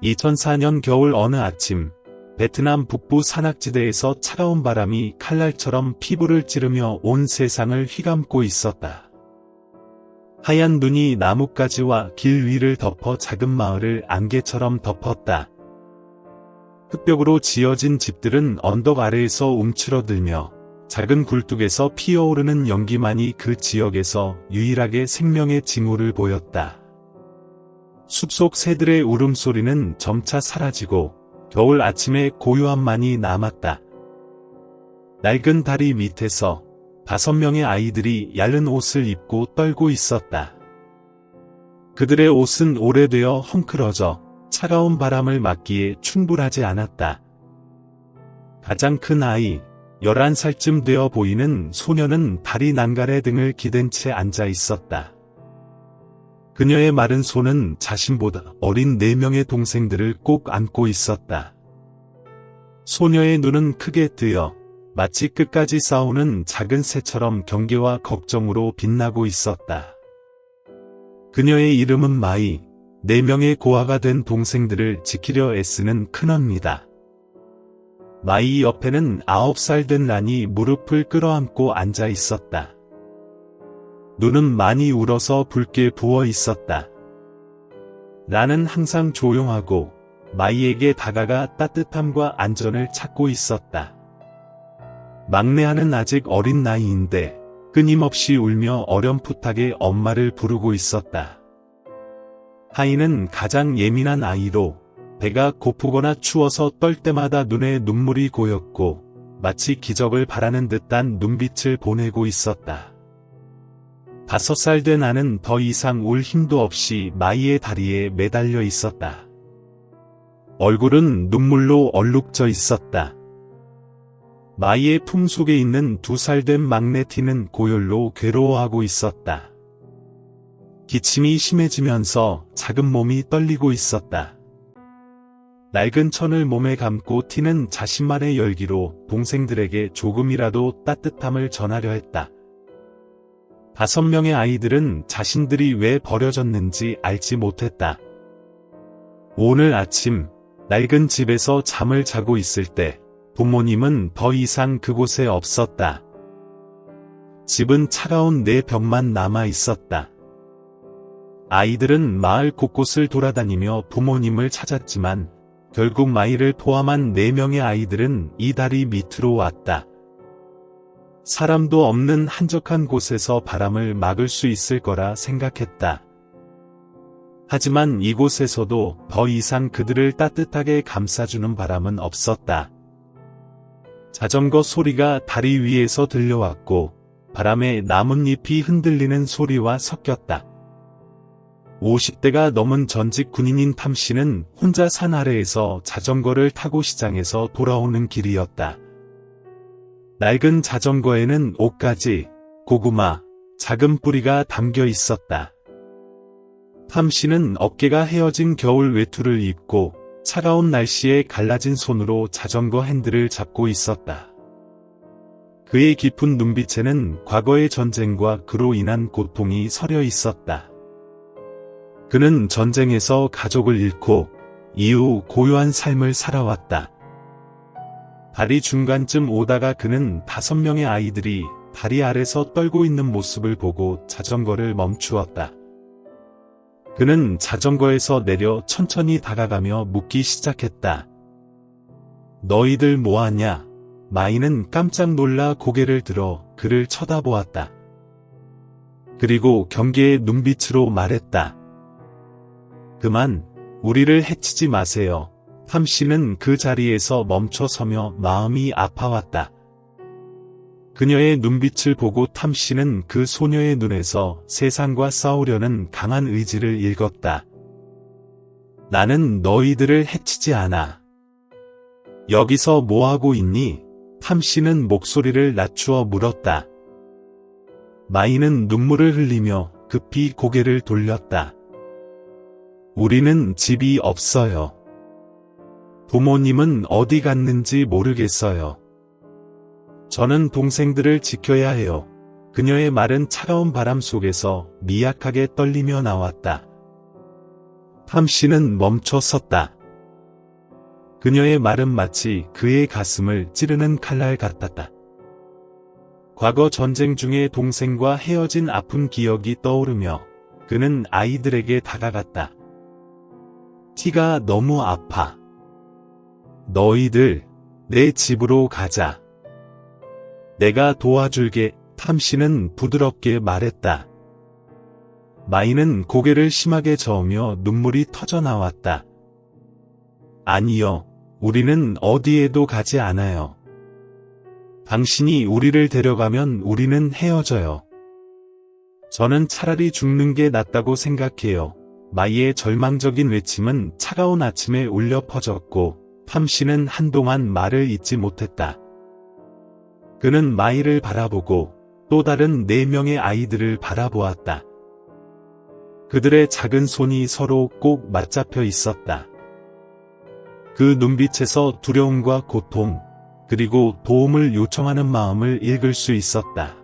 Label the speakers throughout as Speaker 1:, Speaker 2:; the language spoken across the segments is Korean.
Speaker 1: 2004년 겨울 어느 아침, 베트남 북부 산악지대에서 차가운 바람이 칼날처럼 피부를 찌르며 온 세상을 휘감고 있었다. 하얀 눈이 나뭇가지와 길 위를 덮어 작은 마을을 안개처럼 덮었다. 흙벽으로 지어진 집들은 언덕 아래에서 움츠러들며 작은 굴뚝에서 피어오르는 연기만이 그 지역에서 유일하게 생명의 징후를 보였다. 숲속 새들의 울음소리는 점차 사라지고 겨울 아침의 고요함만이 남았다. 낡은 다리 밑에서 5명의 아이들이 얇은 옷을 입고 떨고 있었다. 그들의 옷은 오래되어 헝클어져 차가운 바람을 막기에 충분하지 않았다. 가장 큰 아이, 11살쯤 되어 보이는 소녀는 다리 난간에 등을 기댄 채 앉아 있었다. 그녀의 마른 손은 자신보다 어린 4명의 동생들을 꼭 안고 있었다. 소녀의 눈은 크게 뜨여 마치 끝까지 싸우는 작은 새처럼 경계와 걱정으로 빛나고 있었다. 그녀의 이름은 마이, 4명의 고아가 된 동생들을 지키려 애쓰는 큰언니다. 마이 옆에는 9살 된 란이 무릎을 끌어안고 앉아 있었다. 눈은 많이 울어서 붉게 부어 있었다. 란은 항상 조용하고 마이에게 다가가 따뜻함과 안전을 찾고 있었다. 막내아는 아직 어린 나이인데 끊임없이 울며 어렴풋하게 엄마를 부르고 있었다. 하이는 가장 예민한 아이로 배가 고프거나 추워서 떨 때마다 눈에 눈물이 고였고 마치 기적을 바라는 듯한 눈빛을 보내고 있었다. 5살 된 아는 더 이상 울 힘도 없이 마이의 다리에 매달려 있었다. 얼굴은 눈물로 얼룩져 있었다. 마이의 품속에 있는 2살 된 막내 티는 고열로 괴로워하고 있었다. 기침이 심해지면서 작은 몸이 떨리고 있었다. 낡은 천을 몸에 감고 티는 자신만의 열기로 동생들에게 조금이라도 따뜻함을 전하려 했다. 5명의 아이들은 자신들이 왜 버려졌는지 알지 못했다. 오늘 아침 낡은 집에서 잠을 자고 있을 때 부모님은 더 이상 그곳에 없었다. 집은 차가운 4벽만 남아 있었다. 아이들은 마을 곳곳을 돌아다니며 부모님을 찾았지만 결국 마이를 포함한 4명의 아이들은 이 다리 밑으로 왔다. 사람도 없는 한적한 곳에서 바람을 막을 수 있을 거라 생각했다. 하지만 이곳에서도 더 이상 그들을 따뜻하게 감싸주는 바람은 없었다. 자전거 소리가 다리 위에서 들려왔고 바람에 나뭇잎이 흔들리는 소리와 섞였다. 50대가 넘은 전직 군인인 탐 씨는 혼자 산 아래에서 자전거를 타고 시장에서 돌아오는 길이었다. 낡은 자전거에는 옷가지, 고구마, 작은 뿌리가 담겨 있었다. 탐 씨는 어깨가 헤어진 겨울 외투를 입고 차가운 날씨에 갈라진 손으로 자전거 핸들을 잡고 있었다. 그의 깊은 눈빛에는 과거의 전쟁과 그로 인한 고통이 서려 있었다. 그는 전쟁에서 가족을 잃고 이후 고요한 삶을 살아왔다. 다리 중간쯤 오다가 그는 5명의 아이들이 다리 아래서 떨고 있는 모습을 보고 자전거를 멈추었다. 그는 자전거에서 내려 천천히 다가가며 묻기 시작했다. 너희들 뭐하냐? 마이는 깜짝 놀라 고개를 들어 그를 쳐다보았다. 그리고 경계의 눈빛으로 말했다. 그만, 우리를 해치지 마세요. 탐 씨는 그 자리에서 멈춰 서며 마음이 아파왔다. 그녀의 눈빛을 보고 탐 씨는 그 소녀의 눈에서 세상과 싸우려는 강한 의지를 읽었다. 나는 너희들을 해치지 않아. 여기서 뭐하고 있니? 탐 씨는 목소리를 낮추어 물었다. 마이는 눈물을 흘리며 급히 고개를 돌렸다. 우리는 집이 없어요. 부모님은 어디 갔는지 모르겠어요. 저는 동생들을 지켜야 해요. 그녀의 말은 차가운 바람 속에서 미약하게 떨리며 나왔다. 탐 씨는 멈춰 섰다. 그녀의 말은 마치 그의 가슴을 찌르는 칼날 같았다. 과거 전쟁 중에 동생과 헤어진 아픈 기억이 떠오르며 그는 아이들에게 다가갔다. 티가 너무 아파. 너희들 내 집으로 가자. 내가 도와줄게. 탐씨는 부드럽게 말했다. 마이는 고개를 심하게 저으며 눈물이 터져나왔다. 아니요, 우리는 어디에도 가지 않아요. 당신이 우리를 데려가면 우리는 헤어져요. 저는 차라리 죽는 게 낫다고 생각해요. 마이의 절망적인 외침은 차가운 아침에 울려 퍼졌고 탐씨는 한동안 말을 잇지 못했다. 그는 마이를 바라보고 또 다른 4명의 아이들을 바라보았다. 그들의 작은 손이 서로 꼭 맞잡혀 있었다. 그 눈빛에서 두려움과 고통, 그리고 도움을 요청하는 마음을 읽을 수 있었다.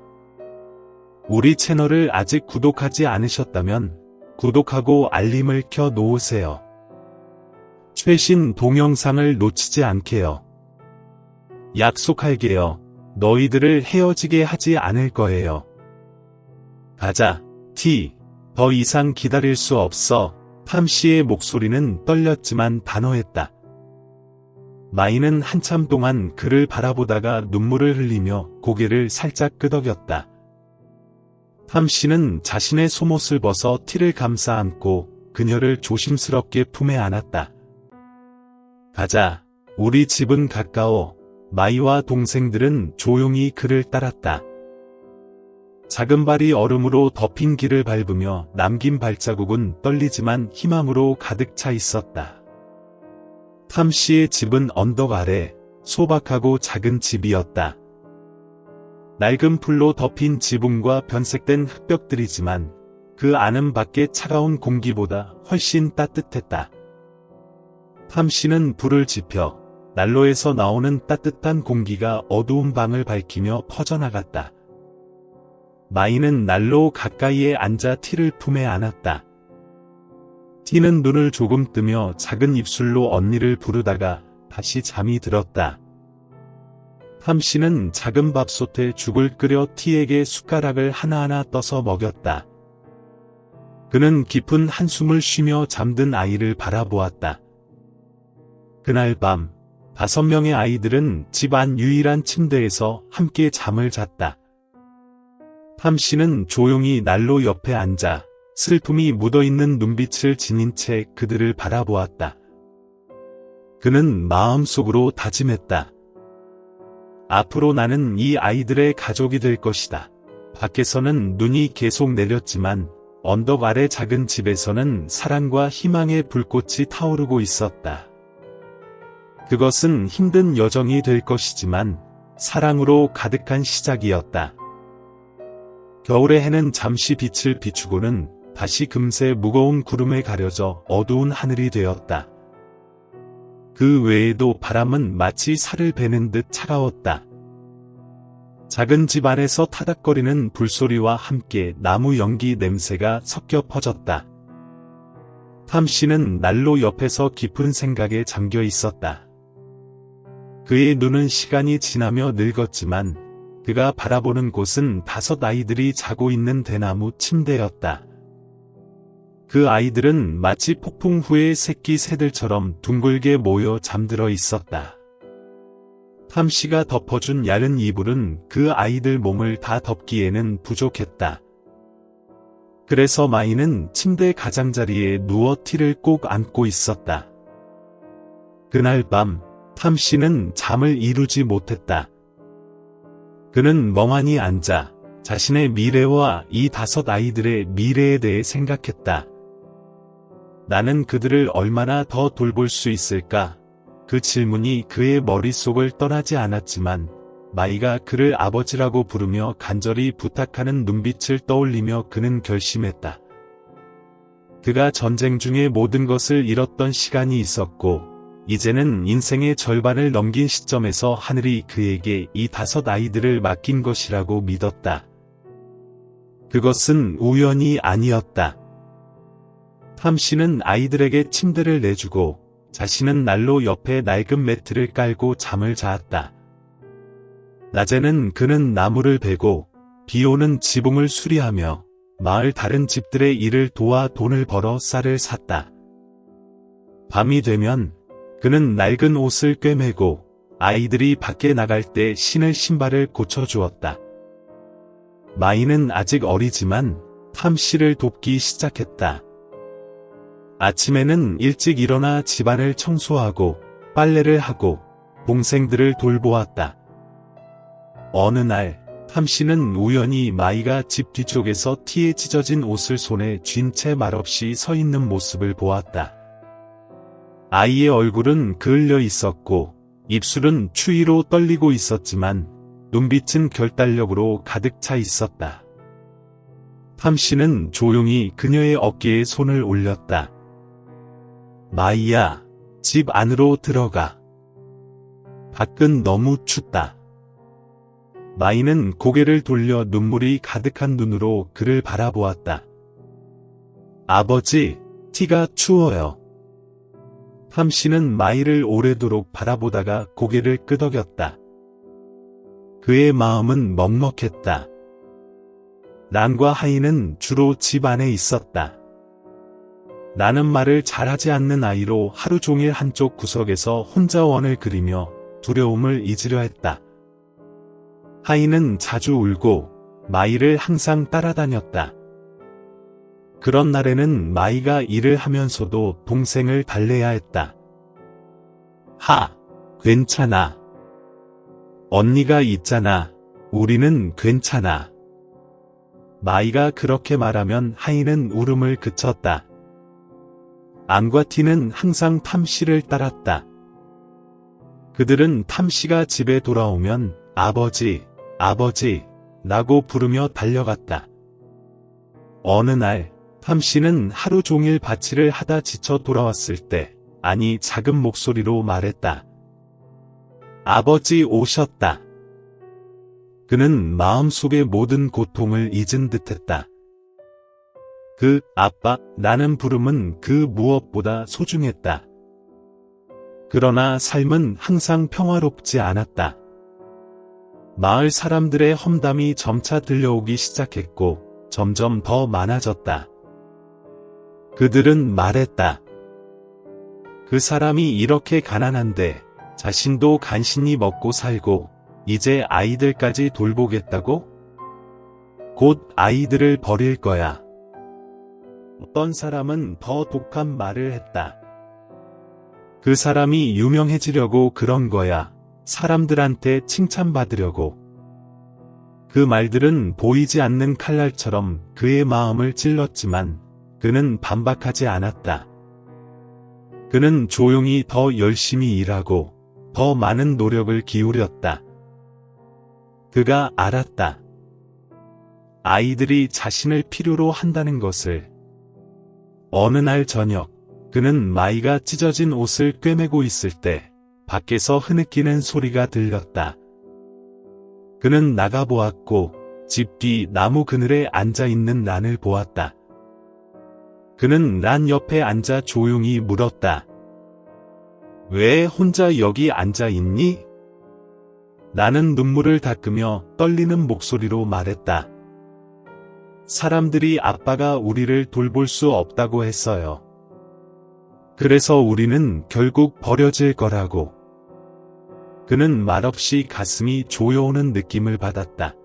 Speaker 1: 우리 채널을 아직 구독하지 않으셨다면 구독하고 알림을 켜 놓으세요. 최신 동영상을 놓치지 않게요. 약속할게요. 너희들을 헤어지게 하지 않을 거예요. 가자, 티. 더 이상 기다릴 수 없어. 탐씨의 목소리는 떨렸지만 단호했다. 마이는 한참 동안 그를 바라보다가 눈물을 흘리며 고개를 살짝 끄덕였다. 탐씨는 자신의 속옷을 벗어 티를 감싸 안고 그녀를 조심스럽게 품에 안았다. 가자, 우리 집은 가까워. 마이와 동생들은 조용히 그를 따랐다. 작은 발이 얼음으로 덮인 길을 밟으며 남긴 발자국은 떨리지만 희망으로 가득 차 있었다. 탐씨의 집은 언덕 아래 소박하고 작은 집이었다. 낡은 풀로 덮인 지붕과 변색된 흙벽들이지만 그 안은 밖의 차가운 공기보다 훨씬 따뜻했다. 탐씨는 불을 지펴 난로에서 나오는 따뜻한 공기가 어두운 방을 밝히며 퍼져나갔다. 마이는 난로 가까이에 앉아 티를 품에 안았다. 티는 눈을 조금 뜨며 작은 입술로 언니를 부르다가 다시 잠이 들었다. 탐씨는 작은 밥솥에 죽을 끓여 티에게 숟가락을 하나하나 떠서 먹였다. 그는 깊은 한숨을 쉬며 잠든 아이를 바라보았다. 그날 밤 5명의 아이들은 집 안 유일한 침대에서 함께 잠을 잤다. 탐씨는 조용히 난로 옆에 앉아 슬픔이 묻어있는 눈빛을 지닌 채 그들을 바라보았다. 그는 마음속으로 다짐했다. 앞으로 나는 이 아이들의 가족이 될 것이다. 밖에서는 눈이 계속 내렸지만 언덕 아래 작은 집에서는 사랑과 희망의 불꽃이 타오르고 있었다. 그것은 힘든 여정이 될 것이지만 사랑으로 가득한 시작이었다. 겨울의 해는 잠시 빛을 비추고는 다시 금세 무거운 구름에 가려져 어두운 하늘이 되었다. 그 외에도 바람은 마치 살을 베는 듯 차가웠다. 작은 집 안에서 타닥거리는 불소리와 함께 나무 연기 냄새가 섞여 퍼졌다. 탐씨는 난로 옆에서 깊은 생각에 잠겨 있었다. 그의 눈은 시간이 지나며 늙었지만 그가 바라보는 곳은 5 아이들이 자고 있는 대나무 침대였다. 그 아이들은 마치 폭풍 후의 새끼 새들처럼 둥글게 모여 잠들어 있었다. 탐씨가 덮어준 얇은 이불은 그 아이들 몸을 다 덮기에는 부족했다. 그래서 마이는 침대 가장자리에 누워 티를 꼭 안고 있었다. 그날 밤 탐씨는 잠을 이루지 못했다. 그는 멍하니 앉아 자신의 미래와 이 5 아이들의 미래에 대해 생각했다. 나는 그들을 얼마나 더 돌볼 수 있을까? 그 질문이 그의 머릿속을 떠나지 않았지만 마이가 그를 아버지라고 부르며 간절히 부탁하는 눈빛을 떠올리며 그는 결심했다. 그가 전쟁 중에 모든 것을 잃었던 시간이 있었고 이제는 인생의 절반을 넘긴 시점에서 하늘이 그에게 이 5 아이들을 맡긴 것이라고 믿었다. 그것은 우연이 아니었다. 탐씨는 아이들에게 침대를 내주고 자신은 난로 옆에 낡은 매트를 깔고 잠을 자았다. 낮에는 그는 나무를 베고 비오는 지붕을 수리하며 마을 다른 집들의 일을 도와 돈을 벌어 쌀을 샀다. 밤이 되면 그는 낡은 옷을 꿰매고 아이들이 밖에 나갈 때 신을 신발을 고쳐주었다. 마이는 아직 어리지만 탐씨를 돕기 시작했다. 아침에는 일찍 일어나 집안을 청소하고 빨래를 하고 동생들을 돌보았다. 어느 날 탐씨는 우연히 마이가 집 뒤쪽에서 티에 찢어진 옷을 손에 쥔 채 말없이 서 있는 모습을 보았다. 아이의 얼굴은 그을려 있었고 입술은 추위로 떨리고 있었지만 눈빛은 결단력으로 가득 차 있었다. 탐씨는 조용히 그녀의 어깨에 손을 올렸다. 마이야, 집 안으로 들어가. 밖은 너무 춥다. 마이는 고개를 돌려 눈물이 가득한 눈으로 그를 바라보았다. 아버지, 티가 추워요. 탐씨는 마이를 오래도록 바라보다가 고개를 끄덕였다. 그의 마음은 먹먹했다. 란과 하이는 주로 집 안에 있었다. 나는 말을 잘하지 않는 아이로 하루 종일 한쪽 구석에서 혼자 원을 그리며 두려움을 잊으려 했다. 하이는 자주 울고 마이를 항상 따라다녔다. 그런 날에는 마이가 일을 하면서도 동생을 달래야 했다. 괜찮아. 언니가 있잖아. 우리는 괜찮아. 마이가 그렇게 말하면 하이는 울음을 그쳤다. 안과 티는 항상 탐씨를 따랐다. 그들은 탐씨가 집에 돌아오면 아버지, 아버지 라고 부르며 달려갔다. 어느 날 탐씨는 하루 종일 밭일을 하다 지쳐 돌아왔을 때 작은 목소리로 말했다. 아버지 오셨다. 그는 마음속의 모든 고통을 잊은 듯했다. 아빠, 라는 부름은 그 무엇보다 소중했다. 그러나 삶은 항상 평화롭지 않았다. 마을 사람들의 험담이 점차 들려오기 시작했고 점점 더 많아졌다. 그들은 말했다. 그 사람이 이렇게 가난한데 자신도 간신히 먹고 살고 이제 아이들까지 돌보겠다고? 곧 아이들을 버릴 거야. 어떤 사람은 더 독한 말을 했다. 그 사람이 유명해지려고 그런 거야. 사람들한테 칭찬받으려고. 그 말들은 보이지 않는 칼날처럼 그의 마음을 찔렀지만 그는 반박하지 않았다. 그는 조용히 더 열심히 일하고 더 많은 노력을 기울였다. 그가 알았다. 아이들이 자신을 필요로 한다는 것을. 어느 날 저녁, 그는 마이가 찢어진 옷을 꿰매고 있을 때 밖에서 흐느끼는 소리가 들렸다. 그는 나가보았고 집 뒤 나무 그늘에 앉아있는 란을 보았다. 그는 란 옆에 앉아 조용히 물었다. 왜 혼자 여기 앉아있니? 나는 눈물을 닦으며 떨리는 목소리로 말했다. 사람들이 아빠가 우리를 돌볼 수 없다고 했어요. 그래서 우리는 결국 버려질 거라고. 그는 말없이 가슴이 조여오는 느낌을 받았다.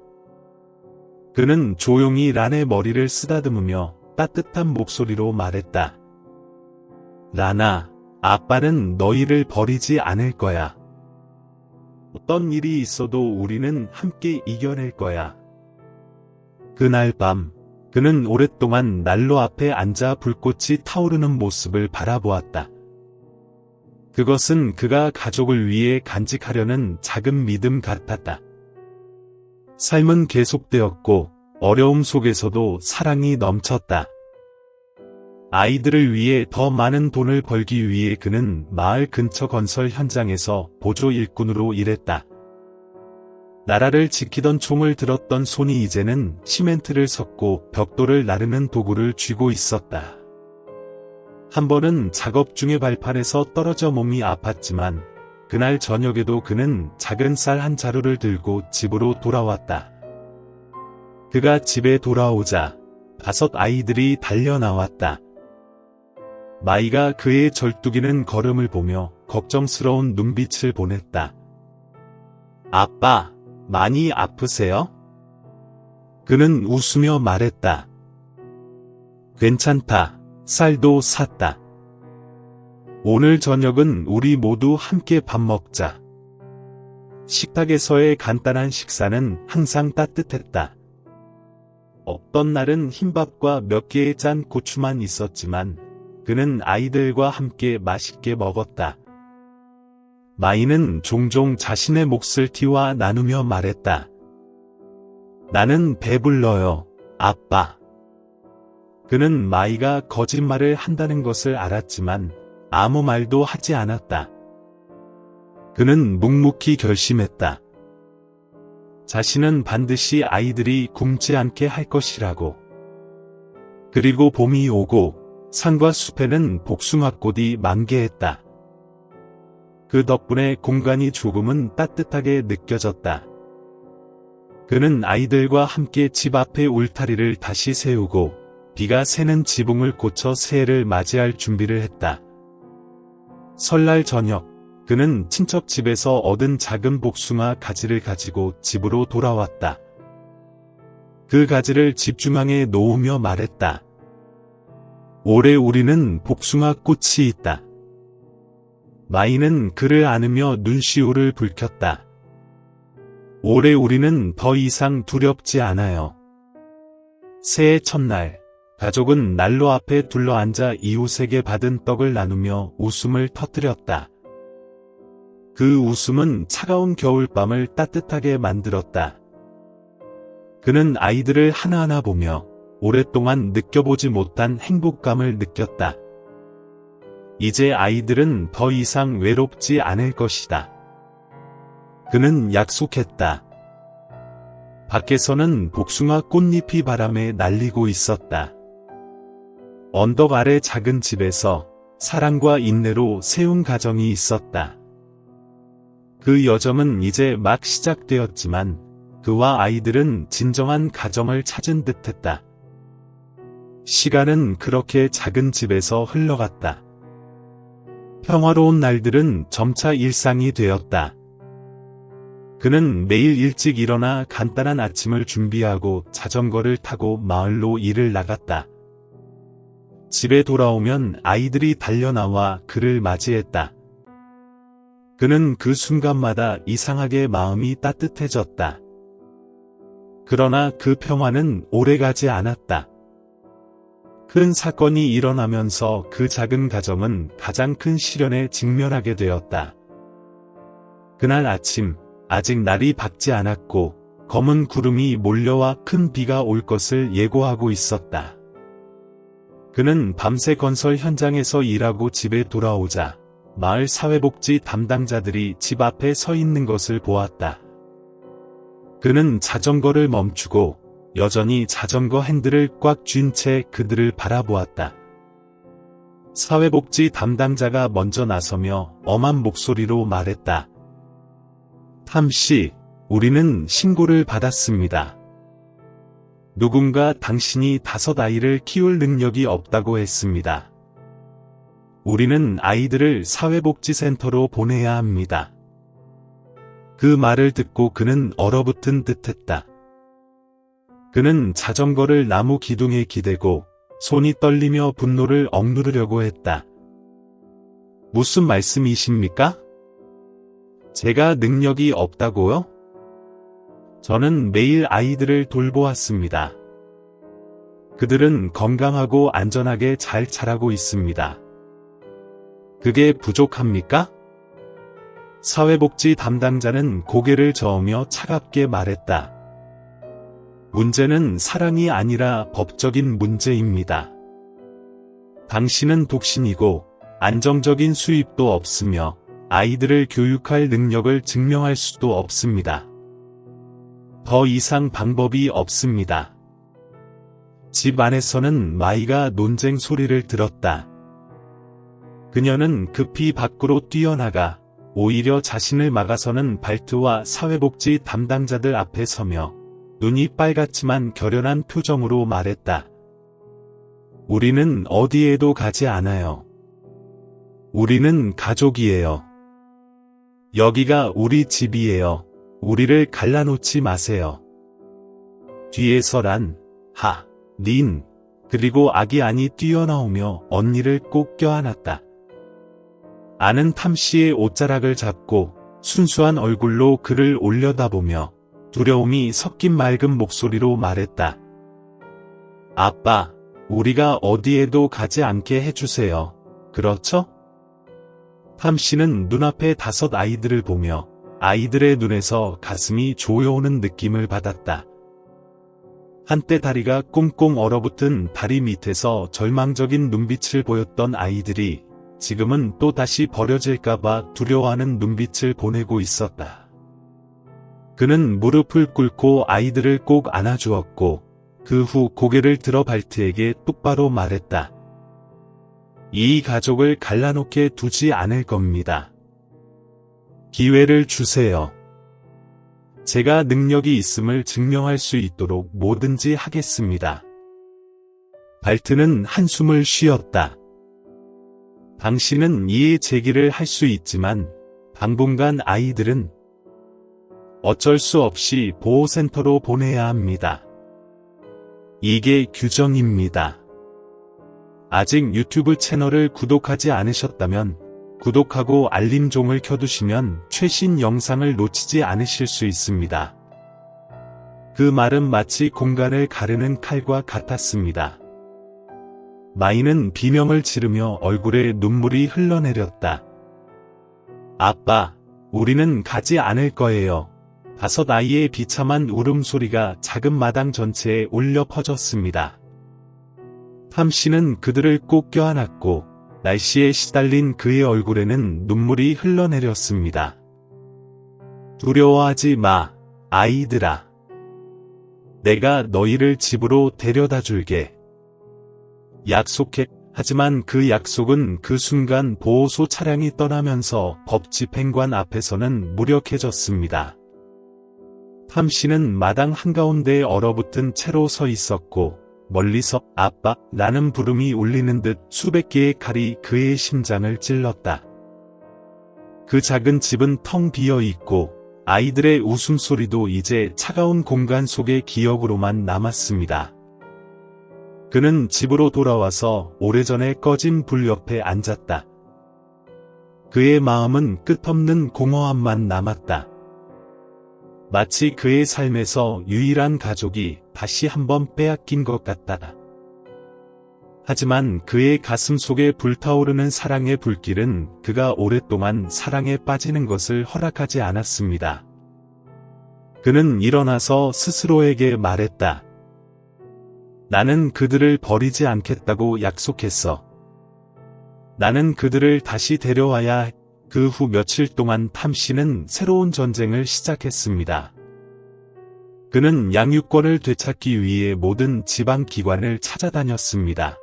Speaker 1: 그는 조용히 란의 머리를 쓰다듬으며 따뜻한 목소리로 말했다. 란아, 아빠는 너희를 버리지 않을 거야. 어떤 일이 있어도 우리는 함께 이겨낼 거야. 그날 밤, 그는 오랫동안 난로 앞에 앉아 불꽃이 타오르는 모습을 바라보았다. 그것은 그가 가족을 위해 간직하려는 작은 믿음 같았다. 삶은 계속되었고 어려움 속에서도 사랑이 넘쳤다. 아이들을 위해 더 많은 돈을 벌기 위해 그는 마을 근처 건설 현장에서 보조 일꾼으로 일했다. 나라를 지키던 총을 들었던 손이 이제는 시멘트를 섞고 벽돌을 나르는 도구를 쥐고 있었다. 한 번은 작업 중에 발판에서 떨어져 몸이 아팠지만 그날 저녁에도 그는 작은 쌀 한 자루를 들고 집으로 돌아왔다. 그가 집에 돌아오자 5 아이들이 달려나왔다. 마이가 그의 절뚝이는 걸음을 보며 걱정스러운 눈빛을 보냈다. 아빠, 많이 아프세요? 그는 웃으며 말했다. 괜찮다. 쌀도 샀다. 오늘 저녁은 우리 모두 함께 밥 먹자. 식탁에서의 간단한 식사는 항상 따뜻했다. 어떤 날은 흰밥과 몇 개의 짠 고추만 있었지만 그는 아이들과 함께 맛있게 먹었다. 마이는 종종 자신의 몫을 티와 나누며 말했다. 나는 배불러요, 아빠. 그는 마이가 거짓말을 한다는 것을 알았지만 아무 말도 하지 않았다. 그는 묵묵히 결심했다. 자신은 반드시 아이들이 굶지 않게 할 것이라고. 그리고 봄이 오고 산과 숲에는 복숭아꽃이 만개했다. 그 덕분에 공간이 조금은 따뜻하게 느껴졌다. 그는 아이들과 함께 집 앞의 울타리를 다시 세우고 비가 새는 지붕을 고쳐 새해를 맞이할 준비를 했다. 설날 저녁, 그는 친척 집에서 얻은 작은 복숭아 가지를 가지고 집으로 돌아왔다. 그 가지를 집 중앙에 놓으며 말했다. 올해 우리는 복숭아 꽃이 있다. 마이는 그를 안으며 눈시울을 붉혔다. 올해 우리는 더 이상 두렵지 않아요. 새해 첫날, 가족은 난로 앞에 둘러앉아 이웃에게 받은 떡을 나누며 웃음을 터뜨렸다. 그 웃음은 차가운 겨울밤을 따뜻하게 만들었다. 그는 아이들을 하나하나 보며 오랫동안 느껴보지 못한 행복감을 느꼈다. 이제 아이들은 더 이상 외롭지 않을 것이다. 그는 약속했다. 밖에서는 복숭아 꽃잎이 바람에 날리고 있었다. 언덕 아래 작은 집에서 사랑과 인내로 세운 가정이 있었다. 그 여정은 이제 막 시작되었지만 그와 아이들은 진정한 가정을 찾은 듯했다. 시간은 그렇게 작은 집에서 흘러갔다. 평화로운 날들은 점차 일상이 되었다. 그는 매일 일찍 일어나 간단한 아침을 준비하고 자전거를 타고 마을로 일을 나갔다. 집에 돌아오면 아이들이 달려나와 그를 맞이했다. 그는 그 순간마다 이상하게 마음이 따뜻해졌다. 그러나 그 평화는 오래가지 않았다. 큰 사건이 일어나면서 그 작은 가정은 가장 큰 시련에 직면하게 되었다. 그날 아침, 아직 날이 밝지 않았고 검은 구름이 몰려와 큰 비가 올 것을 예고하고 있었다. 그는 밤새 건설 현장에서 일하고 집에 돌아오자 마을 사회복지 담당자들이 집 앞에 서 있는 것을 보았다. 그는 자전거를 멈추고 여전히 자전거 핸들을 꽉 쥔 채 그들을 바라보았다. 사회복지 담당자가 먼저 나서며 엄한 목소리로 말했다. 탐씨, 우리는 신고를 받았습니다. 누군가 당신이 5 아이를 키울 능력이 없다고 했습니다. 우리는 아이들을 사회복지센터로 보내야 합니다. 그 말을 듣고 그는 얼어붙은 듯했다. 그는 자전거를 나무 기둥에 기대고 손이 떨리며 분노를 억누르려고 했다. 무슨 말씀이십니까? 제가 능력이 없다고요? 저는 매일 아이들을 돌보았습니다. 그들은 건강하고 안전하게 잘 자라고 있습니다. 그게 부족합니까? 사회복지 담당자는 고개를 저으며 차갑게 말했다. 문제는 사랑이 아니라 법적인 문제입니다. 당신은 독신이고 안정적인 수입도 없으며 아이들을 교육할 능력을 증명할 수도 없습니다. 더 이상 방법이 없습니다. 집 안에서는 마이가 논쟁 소리를 들었다. 그녀는 급히 밖으로 뛰어나가 오히려 자신을 막아서는 발트와 사회복지 담당자들 앞에 서며 눈이 빨갛지만 결연한 표정으로 말했다. 우리는 어디에도 가지 않아요. 우리는 가족이에요. 여기가 우리 집이에요. 우리를 갈라놓지 마세요. 뒤에서 란, 하, 린, 그리고 아기 안이 뛰어나오며 언니를 꼭 껴안았다. 아는 탐씨의 옷자락을 잡고 순수한 얼굴로 그를 올려다보며 두려움이 섞인 맑은 목소리로 말했다. 아빠, 우리가 어디에도 가지 않게 해주세요. 그렇죠? 탐씨는 눈앞의 5 아이들을 보며 아이들의 눈에서 가슴이 조여오는 느낌을 받았다. 한때 다리가 꽁꽁 얼어붙은 다리 밑에서 절망적인 눈빛을 보였던 아이들이 지금은 또 다시 버려질까봐 두려워하는 눈빛을 보내고 있었다. 그는 무릎을 꿇고 아이들을 꼭 안아주었고 그 후 고개를 들어 발트에게 똑바로 말했다. 이 가족을 갈라놓게 두지 않을 겁니다. 기회를 주세요. 제가 능력이 있음을 증명할 수 있도록 뭐든지 하겠습니다. 발트는 한숨을 쉬었다. 당신은 이해 제기를 할 수 있지만 당분간 아이들은 어쩔 수 없이 보호센터로 보내야 합니다. 이게 규정입니다. 아직 유튜브 채널을 구독하지 않으셨다면 구독하고 알림종을 켜두시면 최신 영상을 놓치지 않으실 수 있습니다. 그 말은 마치 공간을 가르는 칼과 같았습니다. 마이는 비명을 지르며 얼굴에 눈물이 흘러내렸다. 아빠, 우리는 가지 않을 거예요. 5 아이의 비참한 울음소리가 작은 마당 전체에 울려 퍼졌습니다. 탐씨는 그들을 꼭 껴안았고 날씨에 시달린 그의 얼굴에는 눈물이 흘러내렸습니다. 두려워하지 마, 아이들아. 내가 너희를 집으로 데려다 줄게. 약속해. 하지만 그 약속은 그 순간 보호소 차량이 떠나면서 법 집행관 앞에서는 무력해졌습니다. 탐씨는 마당 한가운데에 얼어붙은 채로 서 있었고 멀리서 아빠 라는 부름이 울리는 듯 수백 개의 칼이 그의 심장을 찔렀다. 그 작은 집은 텅 비어 있고 아이들의 웃음소리도 이제 차가운 공간 속의 기억으로만 남았습니다. 그는 집으로 돌아와서 오래전에 꺼진 불 옆에 앉았다. 그의 마음은 끝없는 공허함만 남았다. 마치 그의 삶에서 유일한 가족이 다시 한번 빼앗긴 것 같다. 하지만 그의 가슴 속에 불타오르는 사랑의 불길은 그가 오랫동안 사랑에 빠지는 것을 허락하지 않았습니다. 그는 일어나서 스스로에게 말했다. 나는 그들을 버리지 않겠다고 약속했어. 나는 그들을 다시 데려와야 해. 그 후 며칠 동안 탐씨는 새로운 전쟁을 시작했습니다. 그는 양육권을 되찾기 위해 모든 지방기관을 찾아다녔습니다.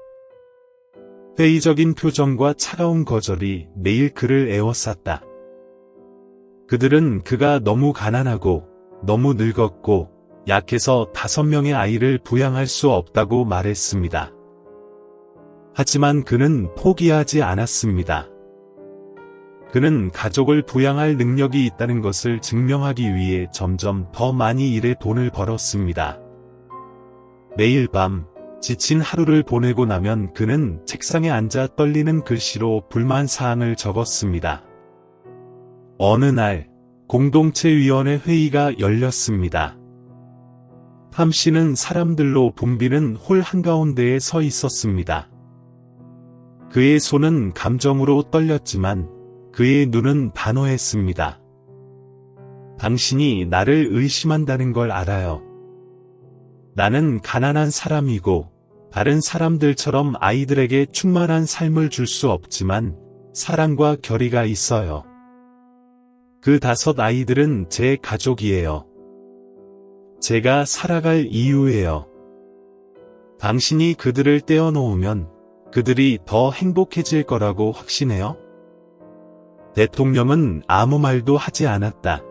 Speaker 1: 회의적인 표정과 차가운 거절이 매일 그를 에워쌌다. 그들은 그가 너무 가난하고 너무 늙었고 약해서 5명의 아이를 부양할 수 없다고 말했습니다. 하지만 그는 포기하지 않았습니다. 그는 가족을 부양할 능력이 있다는 것을 증명하기 위해 점점 더 많이 일해 돈을 벌었습니다. 매일 밤 지친 하루를 보내고 나면 그는 책상에 앉아 떨리는 글씨로 불만사항을 적었습니다. 어느 날 공동체위원회 회의가 열렸습니다. 탐씨는 사람들로 붐비는 홀 한가운데에 서 있었습니다. 그의 손은 감정으로 떨렸지만 그의 눈은 단호했습니다. 당신이 나를 의심한다는 걸 알아요. 나는 가난한 사람이고 다른 사람들처럼 아이들에게 충만한 삶을 줄 수 없지만 사랑과 결의가 있어요. 그 5 아이들은 제 가족이에요. 제가 살아갈 이유예요. 당신이 그들을 떼어놓으면 그들이 더 행복해질 거라고 확신해요? 대통령은 아무 말도 하지 않았다.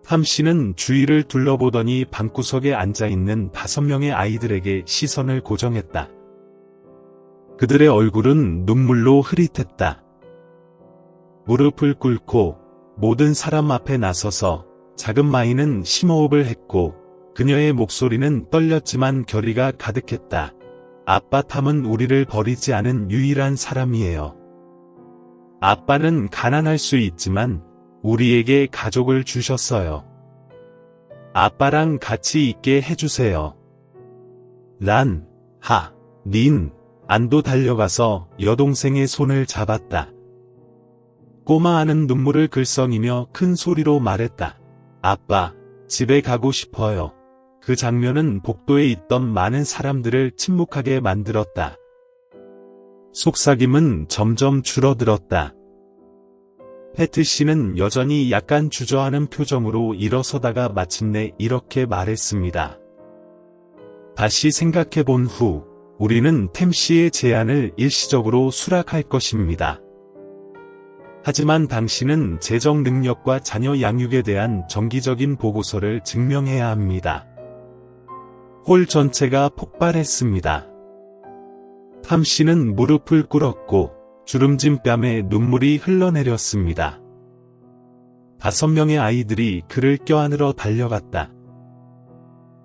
Speaker 1: 탐 씨는 주위를 둘러보더니 방구석에 앉아있는 5명의 아이들에게 시선을 고정했다. 그들의 얼굴은 눈물로 흐릿했다. 무릎을 꿇고 모든 사람 앞에 나서서 작은 마이는 심호흡을 했고 그녀의 목소리는 떨렸지만 결의가 가득했다. 아빠 탐은 우리를 버리지 않은 유일한 사람이에요. 아빠는 가난할 수 있지만 우리에게 가족을 주셨어요. 아빠랑 같이 있게 해주세요. 란, 하, 린, 안도 달려가서 여동생의 손을 잡았다. 꼬마 안은 눈물을 글썽이며 큰 소리로 말했다. 아빠, 집에 가고 싶어요. 그 장면은 복도에 있던 많은 사람들을 침묵하게 만들었다. 속삭임은 점점 줄어들었다. 패트 씨는 여전히 약간 주저하는 표정으로 일어서다가 마침내 이렇게 말했습니다. 다시 생각해 본 후, 우리는 템 씨의 제안을 일시적으로 수락할 것입니다. 하지만 당신은 재정 능력과 자녀 양육에 대한 정기적인 보고서를 증명해야 합니다. 홀 전체가 폭발했습니다. 탐 씨는 무릎을 꿇었고 주름진 뺨에 눈물이 흘러내렸습니다. 5명의 아이들이 그를 껴안으러 달려갔다.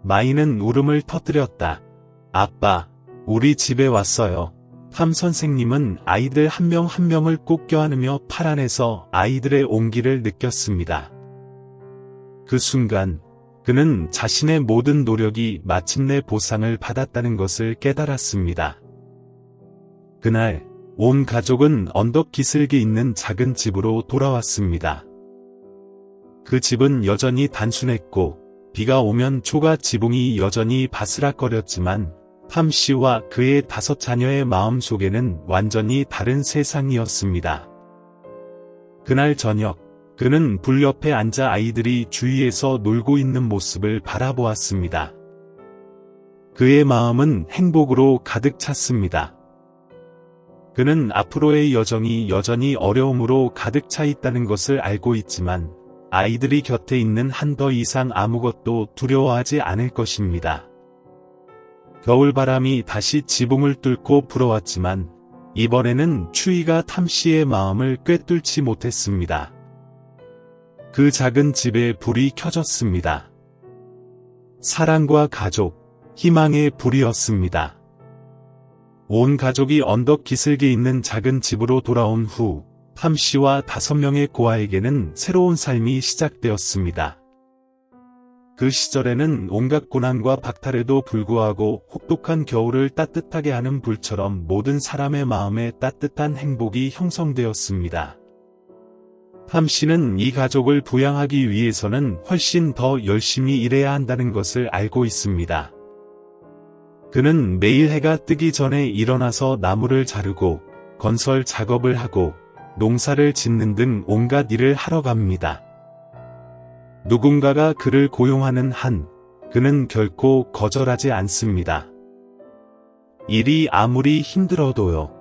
Speaker 1: 마이는 울음을 터뜨렸다. 아빠, 우리 집에 왔어요. 탐 선생님은 아이들 한 명 한 명을 꼭 껴안으며 팔 안에서 아이들의 온기를 느꼈습니다. 그 순간 그는 자신의 모든 노력이 마침내 보상을 받았다는 것을 깨달았습니다. 그날 온 가족은 언덕 기슭에 있는 작은 집으로 돌아왔습니다. 그 집은 여전히 단순했고 비가 오면 초가 지붕이 여전히 바스락거렸지만 탐 씨와 그의 5 자녀의 마음 속에는 완전히 다른 세상이었습니다. 그날 저녁 그는 불 옆에 앉아 아이들이 주위에서 놀고 있는 모습을 바라보았습니다. 그의 마음은 행복으로 가득 찼습니다. 그는 앞으로의 여정이 여전히 어려움으로 가득 차 있다는 것을 알고 있지만 아이들이 곁에 있는 한 더 이상 아무것도 두려워하지 않을 것입니다. 겨울바람이 다시 지붕을 뚫고 불어왔지만 이번에는 추위가 탐 씨의 마음을 꿰뚫지 못했습니다. 그 작은 집에 불이 켜졌습니다. 사랑과 가족, 희망의 불이었습니다. 온 가족이 언덕 기슭에 있는 작은 집으로 돌아온 후 탐 씨와 5명의 고아에게는 새로운 삶이 시작되었습니다. 그 시절에는 온갖 고난과 박탈에도 불구하고 혹독한 겨울을 따뜻하게 하는 불처럼 모든 사람의 마음에 따뜻한 행복이 형성되었습니다. 탐 씨는 이 가족을 부양하기 위해서는 훨씬 더 열심히 일해야 한다는 것을 알고 있습니다. 그는 매일 해가 뜨기 전에 일어나서 나무를 자르고 건설 작업을 하고 농사를 짓는 등 온갖 일을 하러 갑니다. 누군가가 그를 고용하는 한 그는 결코 거절하지 않습니다. 일이 아무리 힘들어도요.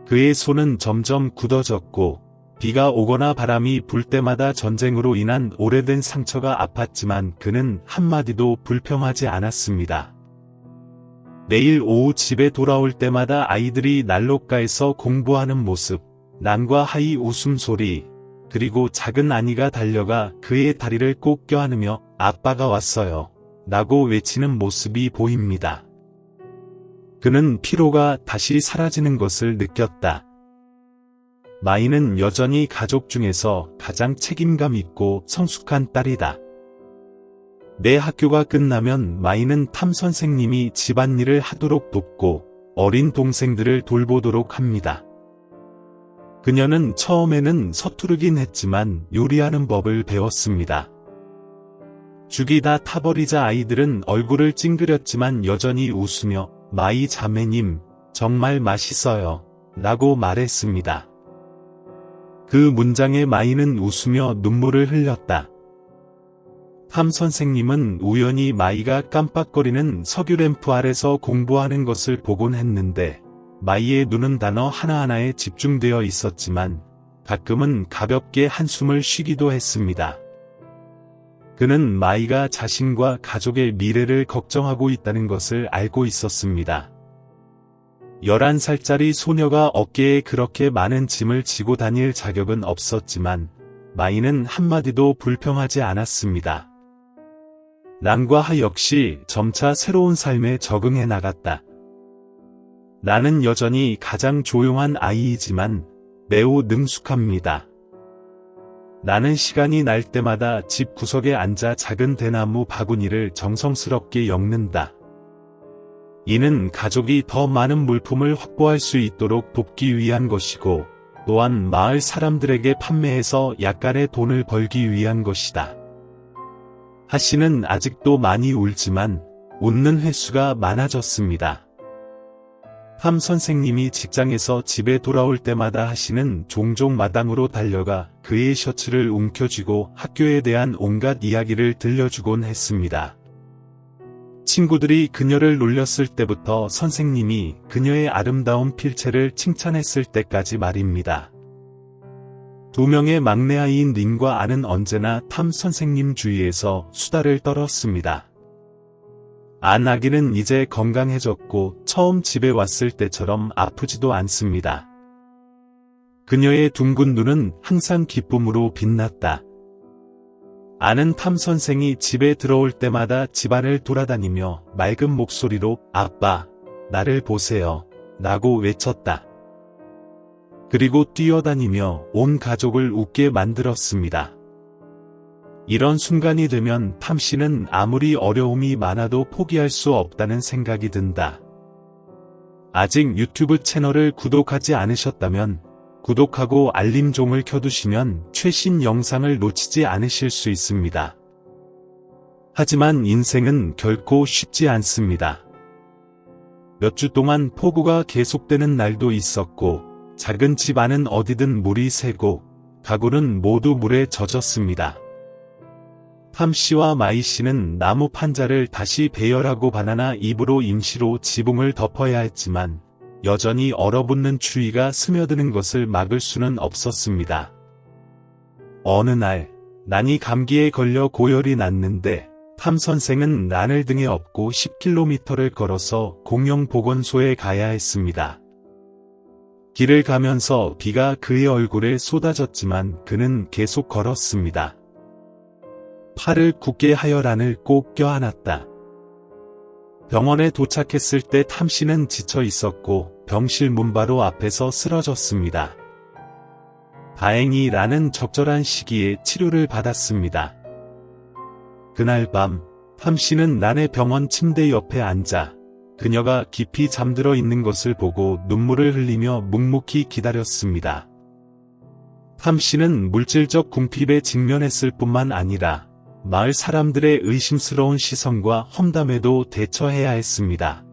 Speaker 1: 그의 손은 점점 굳어졌고 비가 오거나 바람이 불 때마다 전쟁으로 인한 오래된 상처가 아팠지만 그는 한마디도 불평하지 않았습니다. 매일 오후 집에 돌아올 때마다 아이들이 난로가에서 공부하는 모습, 난과 하이 웃음소리, 그리고 작은 아니가 달려가 그의 다리를 꼭 껴안으며 아빠가 왔어요 라고 외치는 모습이 보입니다. 그는 피로가 다시 사라지는 것을 느꼈다. 마이는 여전히 가족 중에서 가장 책임감 있고 성숙한 딸이다. 내 학교가 끝나면 마이는 탐 선생님이 집안일을 하도록 돕고 어린 동생들을 돌보도록 합니다. 그녀는 처음에는 서투르긴 했지만 요리하는 법을 배웠습니다. 죽이 다 타버리자 아이들은 얼굴을 찡그렸지만 여전히 웃으며 마이 자매님, 정말 맛있어요 라고 말했습니다. 그 문장에 마이는 웃으며 눈물을 흘렸다. 탐 선생님은 우연히 마이가 깜빡거리는 석유 램프 아래서 공부하는 것을 보곤 했는데 마이의 눈은 단어 하나하나에 집중되어 있었지만 가끔은 가볍게 한숨을 쉬기도 했습니다. 그는 마이가 자신과 가족의 미래를 걱정하고 있다는 것을 알고 있었습니다. 11살짜리 소녀가 어깨에 그렇게 많은 짐을 지고 다닐 자격은 없었지만 마이는 한마디도 불평하지 않았습니다. 랑과 하 역시 점차 새로운 삶에 적응해 나갔다. 나는 여전히 가장 조용한 아이이지만 매우 능숙합니다. 나는 시간이 날 때마다 집 구석에 앉아 작은 대나무 바구니를 정성스럽게 엮는다. 이는 가족이 더 많은 물품을 확보할 수 있도록 돕기 위한 것이고 또한 마을 사람들에게 판매해서 약간의 돈을 벌기 위한 것이다. 하씨는 아직도 많이 울지만 웃는 횟수가 많아졌습니다. 탐 선생님이 직장에서 집에 돌아올 때마다 하씨는 종종 마당으로 달려가 그의 셔츠를 움켜쥐고 학교에 대한 온갖 이야기를 들려주곤 했습니다. 친구들이 그녀를 놀렸을 때부터 선생님이 그녀의 아름다운 필체를 칭찬했을 때까지 말입니다. 두 명의 막내 아이인 린과 아는 언제나 탐 선생님 주위에서 수다를 떨었습니다. 안 아기는 이제 건강해졌고 처음 집에 왔을 때처럼 아프지도 않습니다. 그녀의 둥근 눈은 항상 기쁨으로 빛났다. 아는 탐 선생이 집에 들어올 때마다 집안을 돌아다니며 맑은 목소리로 "아빠, 나를 보세요" 라고 외쳤다. 그리고 뛰어다니며 온 가족을 웃게 만들었습니다. 이런 순간이 되면 탐 씨는 아무리 어려움이 많아도 포기할 수 없다는 생각이 든다. 아직 유튜브 채널을 구독하지 않으셨다면 구독하고 알림종을 켜두시면 최신 영상을 놓치지 않으실 수 있습니다. 하지만 인생은 결코 쉽지 않습니다. 몇 주 동안 폭우가 계속되는 날도 있었고 작은 집 안은 어디든 물이 새고 가구는 모두 물에 젖었습니다. 탐 씨와 마이 씨는 나무 판자를 다시 배열하고 바나나 잎으로 임시로 지붕을 덮어야 했지만 여전히 얼어붙는 추위가 스며드는 것을 막을 수는 없었습니다. 어느 날 난이 감기에 걸려 고열이 났는데 탐 선생은 난을 등에 업고 10km를 걸어서 공영보건소에 가야 했습니다. 길을 가면서 비가 그의 얼굴에 쏟아졌지만 그는 계속 걸었습니다. 팔을 굳게 하여 란을 꼭 껴안았다. 병원에 도착했을 때 탐 씨는 지쳐 있었고 병실 문 바로 앞에서 쓰러졌습니다. 다행히 란은 적절한 시기에 치료를 받았습니다. 그날 밤 탐 씨는 란의 병원 침대 옆에 앉아 그녀가 깊이 잠들어 있는 것을 보고 눈물을 흘리며 묵묵히 기다렸습니다. 탐 씨는 물질적 궁핍에 직면했을 뿐만 아니라 마을 사람들의 의심스러운 시선과 험담에도 대처해야 했습니다.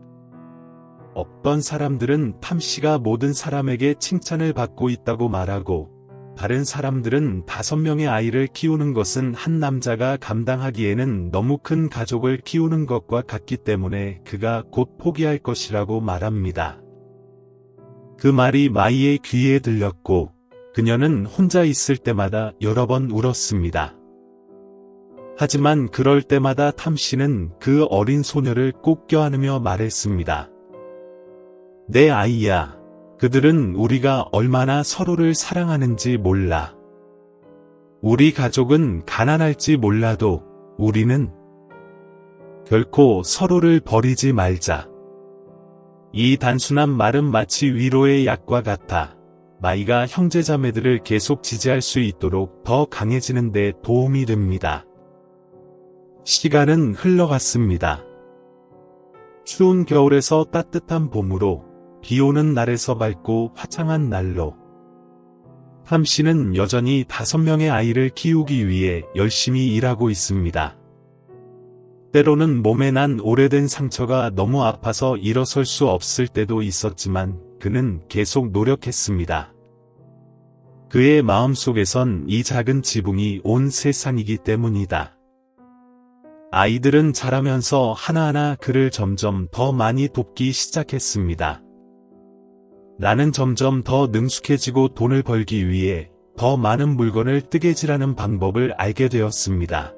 Speaker 1: 어떤 사람들은 탐 씨가 모든 사람에게 칭찬을 받고 있다고 말하고 다른 사람들은 5명의 아이를 키우는 것은 한 남자가 감당하기에는 너무 큰 가족을 키우는 것과 같기 때문에 그가 곧 포기할 것이라고 말합니다. 그 말이 마이의 귀에 들렸고 그녀는 혼자 있을 때마다 여러 번 울었습니다. 하지만 그럴 때마다 탐 씨는 그 어린 소녀를 꼭 껴안으며 말했습니다. 내 아이야. 그들은 우리가 얼마나 서로를 사랑하는지 몰라. 우리 가족은 가난할지 몰라도 우리는 결코 서로를 버리지 말자. 이 단순한 말은 마치 위로의 약과 같아 마이가 형제자매들을 계속 지지할 수 있도록 더 강해지는 데 도움이 됩니다. 시간은 흘러갔습니다. 추운 겨울에서 따뜻한 봄으로 비 오는 날에서 밝고 화창한 날로 탐 씨는 여전히 5명의 아이를 키우기 위해 열심히 일하고 있습니다. 때로는 몸에 난 오래된 상처가 너무 아파서 일어설 수 없을 때도 있었지만 그는 계속 노력했습니다. 그의 마음속에선 이 작은 지붕이 온 세상이기 때문이다. 아이들은 자라면서 하나하나 그를 점점 더 많이 돕기 시작했습니다. 나는 점점 더 능숙해지고 돈을 벌기 위해 더 많은 물건을 뜨개질하는 방법을 알게 되었습니다.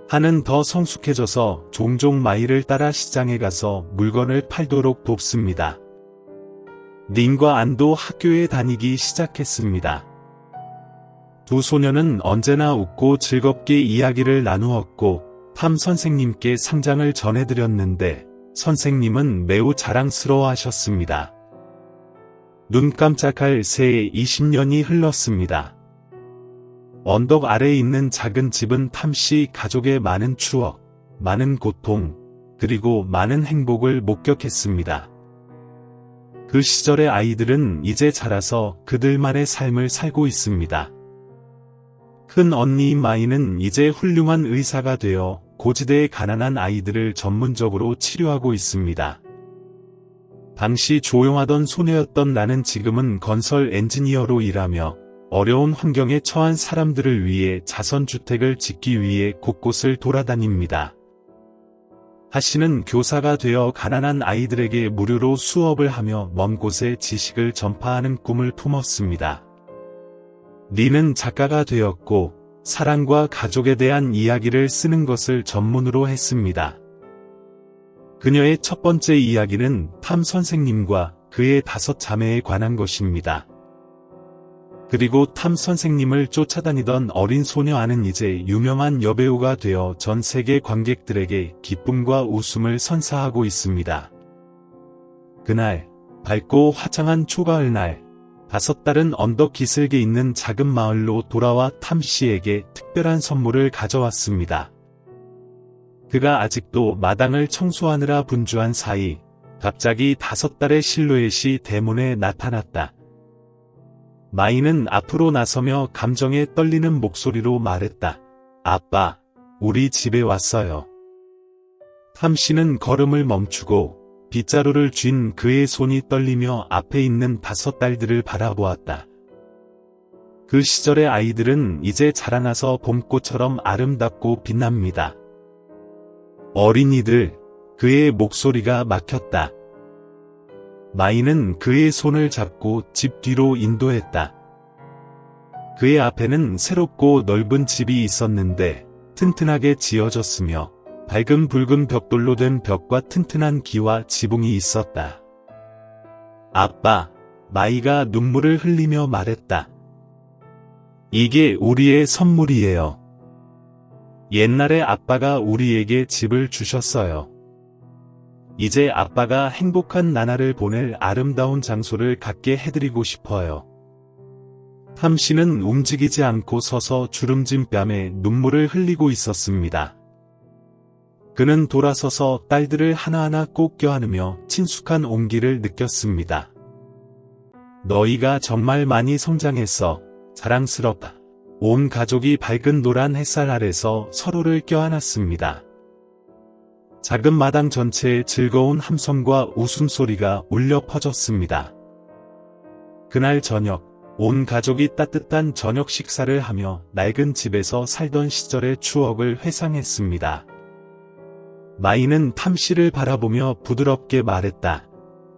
Speaker 1: 한은 더 성숙해져서 종종 마이를 따라 시장에 가서 물건을 팔도록 돕습니다. 닌과 안도 학교에 다니기 시작했습니다. 두 소녀는 언제나 웃고 즐겁게 이야기를 나누었고 탐 선생님께 상장을 전해드렸는데 선생님은 매우 자랑스러워하셨습니다. 눈 깜짝할 새에 20년이 흘렀습니다. 언덕 아래에 있는 작은 집은 탐씨 가족의 많은 추억, 많은 고통, 그리고 많은 행복을 목격했습니다. 그 시절의 아이들은 이제 자라서 그들만의 삶을 살고 있습니다. 큰 언니 마이는 이제 훌륭한 의사가 되어 고지대의 가난한 아이들을 전문적으로 치료하고 있습니다. 당시 조용하던 소녀였던 나는 지금은 건설 엔지니어로 일하며 어려운 환경에 처한 사람들을 위해 자선주택을 짓기 위해 곳곳을 돌아다닙니다. 하씨는 교사가 되어 가난한 아이들에게 무료로 수업을 하며 먼 곳에 지식을 전파하는 꿈을 품었습니다. 린은 작가가 되었고 사랑과 가족에 대한 이야기를 쓰는 것을 전문으로 했습니다. 그녀의 첫 번째 이야기는 탐 선생님과 그의 5 자매에 관한 것입니다. 그리고 탐 선생님을 쫓아다니던 어린 소녀 안은 이제 유명한 여배우가 되어 전 세계 관객들에게 기쁨과 웃음을 선사하고 있습니다. 그날, 밝고 화창한 초가을 날, 5딸은 언덕 기슭에 있는 작은 마을로 돌아와 탐 씨에게 특별한 선물을 가져왔습니다. 그가 아직도 마당을 청소하느라 분주한 사이, 갑자기 5딸의 실루엣이 대문에 나타났다. 마이는 앞으로 나서며 감정에 떨리는 목소리로 말했다. 아빠, 우리 집에 왔어요. 탐 씨는 걸음을 멈추고 빗자루를 쥔 그의 손이 떨리며 앞에 있는 5딸들을 바라보았다. 그 시절의 아이들은 이제 자라나서 봄꽃처럼 아름답고 빛납니다. 어린이들, 그의 목소리가 막혔다. 마이는 그의 손을 잡고 집 뒤로 인도했다. 그의 앞에는 새롭고 넓은 집이 있었는데 튼튼하게 지어졌으며 밝은 붉은 벽돌로 된 벽과 튼튼한 기와 지붕이 있었다. 아빠, 마이가 눈물을 흘리며 말했다. 이게 우리의 선물이에요. 옛날에 아빠가 우리에게 집을 주셨어요. 이제 아빠가 행복한 나날을 보낼 아름다운 장소를 갖게 해드리고 싶어요. 탐 씨는 움직이지 않고 서서 주름진 뺨에 눈물을 흘리고 있었습니다. 그는 돌아서서 딸들을 하나하나 꼭 껴안으며 친숙한 온기를 느꼈습니다. 너희가 정말 많이 성장했어. 자랑스럽다. 온 가족이 밝은 노란 햇살 아래서 서로를 껴안았습니다. 작은 마당 전체에 즐거운 함성과 웃음소리가 울려 퍼졌습니다. 그날 저녁, 온 가족이 따뜻한 저녁 식사를 하며 낡은 집에서 살던 시절의 추억을 회상했습니다. 마이는 탐 씨를 바라보며 부드럽게 말했다.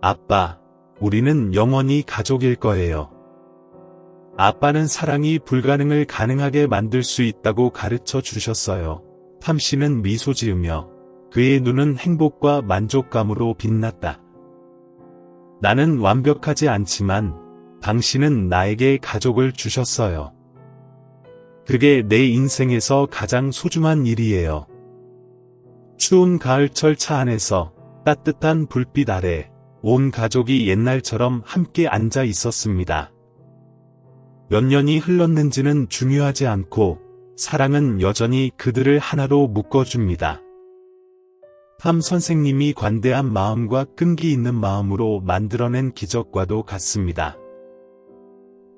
Speaker 1: 아빠, 우리는 영원히 가족일 거예요. 아빠는 사랑이 불가능을 가능하게 만들 수 있다고 가르쳐 주셨어요. 탐 씨는 미소 지으며 그의 눈은 행복과 만족감으로 빛났다. 나는 완벽하지 않지만 당신은 나에게 가족을 주셨어요. 그게 내 인생에서 가장 소중한 일이에요. 추운 가을철 차 안에서 따뜻한 불빛 아래 온 가족이 옛날처럼 함께 앉아 있었습니다. 몇 년이 흘렀는지는 중요하지 않고 사랑은 여전히 그들을 하나로 묶어줍니다. 탐 선생님이 관대한 마음과 끈기 있는 마음으로 만들어낸 기적과도 같습니다.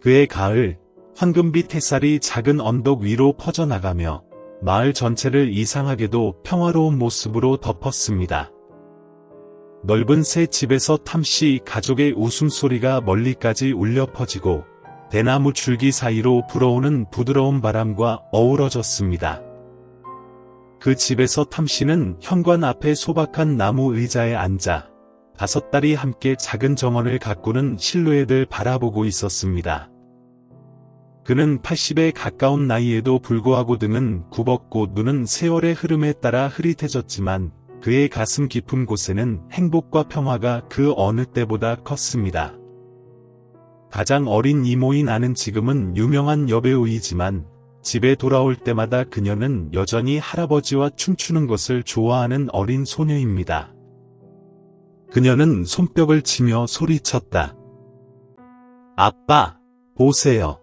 Speaker 1: 그의 가을, 황금빛 햇살이 작은 언덕 위로 퍼져나가며 마을 전체를 이상하게도 평화로운 모습으로 덮었습니다. 넓은 새 집에서 탐씨 가족의 웃음소리가 멀리까지 울려 퍼지고 대나무 줄기 사이로 불어오는 부드러운 바람과 어우러졌습니다. 그 집에서 탐씨는 현관 앞에 소박한 나무 의자에 앉아 5딸이 함께 작은 정원을 가꾸는 실루엣을 바라보고 있었습니다. 그는 80에 가까운 나이에도 불구하고 등은 굽었고 눈은 세월의 흐름에 따라 흐릿해졌지만 그의 가슴 깊은 곳에는 행복과 평화가 그 어느 때보다 컸습니다. 가장 어린 이모인 아는 지금은 유명한 여배우이지만 집에 돌아올 때마다 그녀는 여전히 할아버지와 춤추는 것을 좋아하는 어린 소녀입니다. 그녀는 손뼉을 치며 소리쳤다. 아빠, 보세요.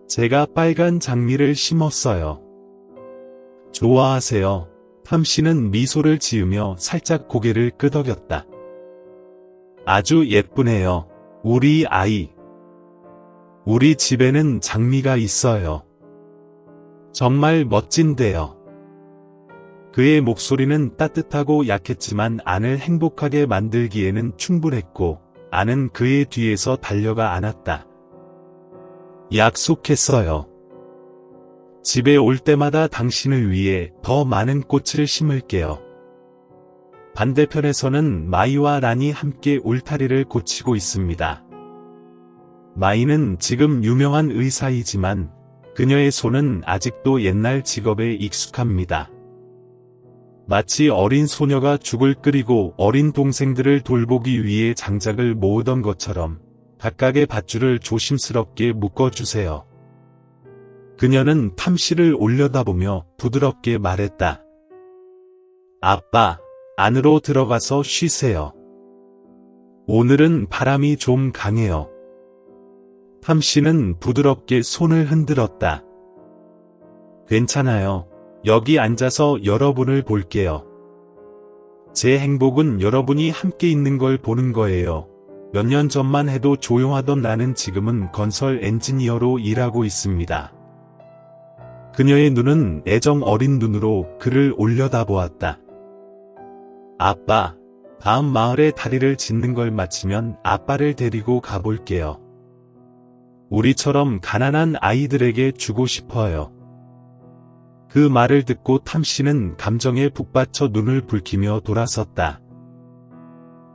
Speaker 1: 제가 빨간 장미를 심었어요. 좋아하세요? 탐씨는 미소를 지으며 살짝 고개를 끄덕였다. 아주 예쁘네요. 우리 아이. 우리 집에는 장미가 있어요. 정말 멋진데요. 그의 목소리는 따뜻하고 약했지만 안을 행복하게 만들기에는 충분했고 안은 그의 뒤에서 달려가 안았다. 약속했어요. 집에 올 때마다 당신을 위해 더 많은 꽃을 심을게요. 반대편에서는 마이와 란이 함께 울타리를 고치고 있습니다. 마이는 지금 유명한 의사이지만 그녀의 손은 아직도 옛날 직업에 익숙합니다. 마치 어린 소녀가 죽을 끓이고 어린 동생들을 돌보기 위해 장작을 모으던 것처럼 각각의 밧줄을 조심스럽게 묶어주세요. 그녀는 탐씨를 올려다보며 부드럽게 말했다. 아빠, 안으로 들어가서 쉬세요. 오늘은 바람이 좀 강해요. 탐씨는 부드럽게 손을 흔들었다. 괜찮아요. 여기 앉아서 여러분을 볼게요. 제 행복은 여러분이 함께 있는 걸 보는 거예요. 몇 년 전만 해도 조용하던 나는 지금은 건설 엔지니어로 일하고 있습니다. 그녀의 눈은 애정 어린 눈으로 그를 올려다보았다. 아빠, 다음 마을에 다리를 짓는 걸 마치면 아빠를 데리고 가볼게요. 우리처럼 가난한 아이들에게 주고 싶어요. 그 말을 듣고 탐씨는 감정에 북받쳐 눈을 붉히며 돌아섰다.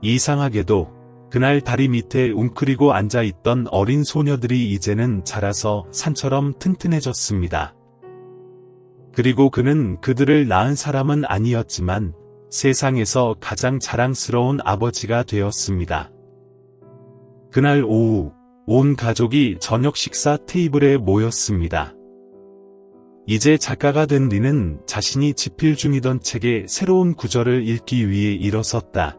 Speaker 1: 이상하게도 그날 다리 밑에 웅크리고 앉아있던 어린 소녀들이 이제는 자라서 산처럼 튼튼해졌습니다. 그리고 그는 그들을 낳은 사람은 아니었지만 세상에서 가장 자랑스러운 아버지가 되었습니다. 그날 오후 온 가족이 저녁 식사 테이블에 모였습니다. 이제 작가가 된 리는 자신이 집필 중이던 책의 새로운 구절을 읽기 위해 일어섰다.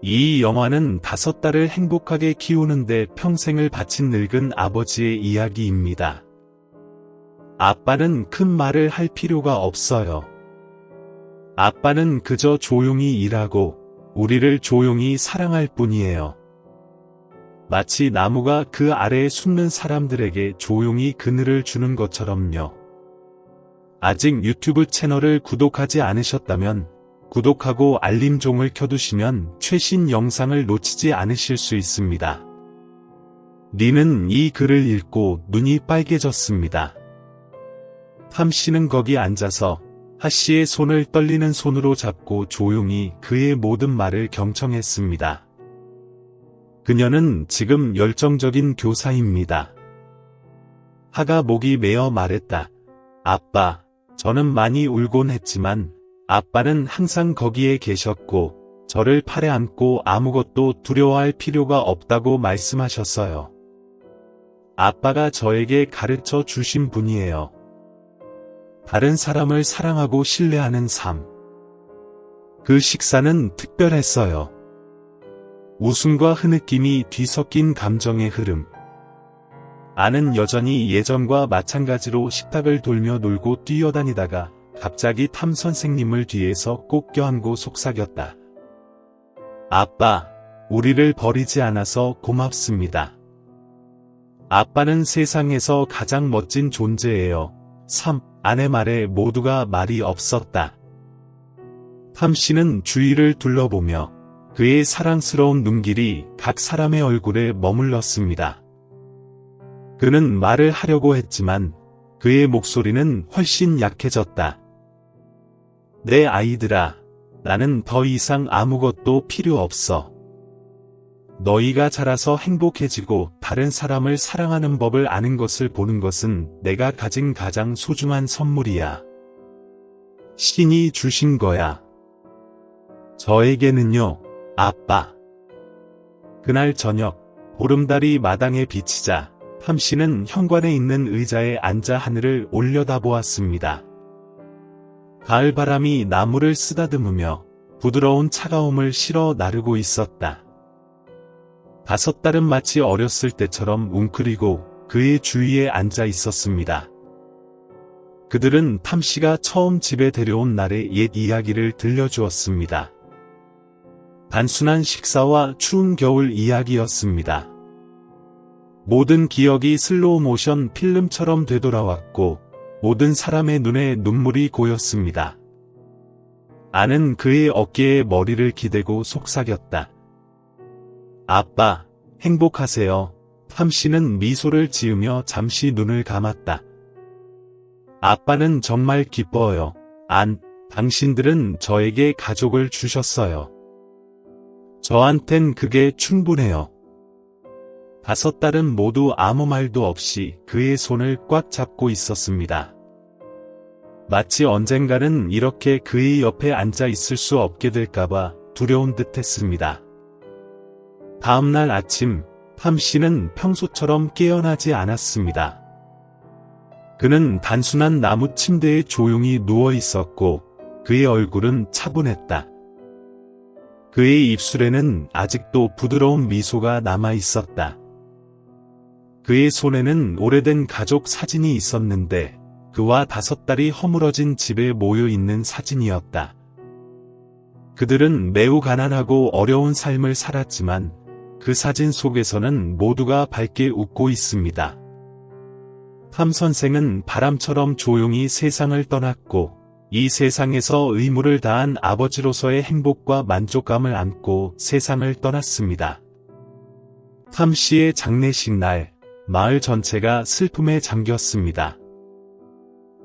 Speaker 1: 이 영화는 5딸을 행복하게 키우는데 평생을 바친 늙은 아버지의 이야기입니다. 아빠는 큰 말을 할 필요가 없어요. 아빠는 그저 조용히 일하고 우리를 조용히 사랑할 뿐이에요. 마치 나무가 그 아래에 숨는 사람들에게 조용히 그늘을 주는 것처럼요. 아직 유튜브 채널을 구독하지 않으셨다면 구독하고 알림종을 켜두시면 최신 영상을 놓치지 않으실 수 있습니다. 리는 이 글을 읽고 눈이 빨개졌습니다. 탐씨는 거기 앉아서 하씨의 손을 떨리는 손으로 잡고 조용히 그의 모든 말을 경청했습니다. 그녀는 지금 열정적인 교사입니다. 하가 목이 메어 말했다. 아빠, 저는 많이 울곤 했지만 아빠는 항상 거기에 계셨고 저를 팔에 안고 아무것도 두려워할 필요가 없다고 말씀하셨어요. 아빠가 저에게 가르쳐 주신 분이에요. 다른 사람을 사랑하고 신뢰하는 삶. 그 식사는 특별했어요. 웃음과 흐느낌이 뒤섞인 감정의 흐름. 아는 여전히 예전과 마찬가지로 식탁을 돌며 놀고 뛰어다니다가 갑자기 탐 선생님을 뒤에서 꼭 껴안고 속삭였다. 아빠, 우리를 버리지 않아서 고맙습니다. 아빠는 세상에서 가장 멋진 존재예요. 아내 말에 모두가 말이 없었다. 탐씨는 주위를 둘러보며 그의 사랑스러운 눈길이 각 사람의 얼굴에 머물렀습니다. 그는 말을 하려고 했지만 그의 목소리는 훨씬 약해졌다. 내 아이들아, 나는 더 이상 아무것도 필요 없어. 너희가 자라서 행복해지고 다른 사람을 사랑하는 법을 아는 것을 보는 것은 내가 가진 가장 소중한 선물이야. 신이 주신 거야. 저에게는요, 아빠. 그날 저녁, 보름달이 마당에 비치자 탐씨는 현관에 있는 의자에 앉아 하늘을 올려다보았습니다. 가을바람이 나무를 쓰다듬으며 부드러운 차가움을 실어 나르고 있었다. 5달은 마치 어렸을 때처럼 웅크리고 그의 주위에 앉아 있었습니다. 그들은 탐씨가 처음 집에 데려온 날의 옛 이야기를 들려주었습니다. 단순한 식사와 추운 겨울 이야기였습니다. 모든 기억이 슬로우 모션 필름처럼 되돌아왔고 모든 사람의 눈에 눈물이 고였습니다. 아는 그의 어깨에 머리를 기대고 속삭였다. 아빠, 행복하세요. 탐씨는 미소를 지으며 잠시 눈을 감았다. 아빠는 정말 기뻐요. 당신들은 저에게 가족을 주셨어요. 저한텐 그게 충분해요. 5달은 모두 아무 말도 없이 그의 손을 꽉 잡고 있었습니다. 마치 언젠가는 이렇게 그의 옆에 앉아 있을 수 없게 될까봐 두려운 듯 했습니다. 다음날 아침, 탐씨는 평소처럼 깨어나지 않았습니다. 그는 단순한 나무 침대에 조용히 누워 있었고 그의 얼굴은 차분했다. 그의 입술에는 아직도 부드러운 미소가 남아 있었다. 그의 손에는 오래된 가족 사진이 있었는데 그와 5달이 허물어진 집에 모여 있는 사진이었다. 그들은 매우 가난하고 어려운 삶을 살았지만 그 사진 속에서는 모두가 밝게 웃고 있습니다. 탐 선생은 바람처럼 조용히 세상을 떠났고 이 세상에서 의무를 다한 아버지로서의 행복과 만족감을 안고 세상을 떠났습니다. 탐 씨의 장례식 날, 마을 전체가 슬픔에 잠겼습니다.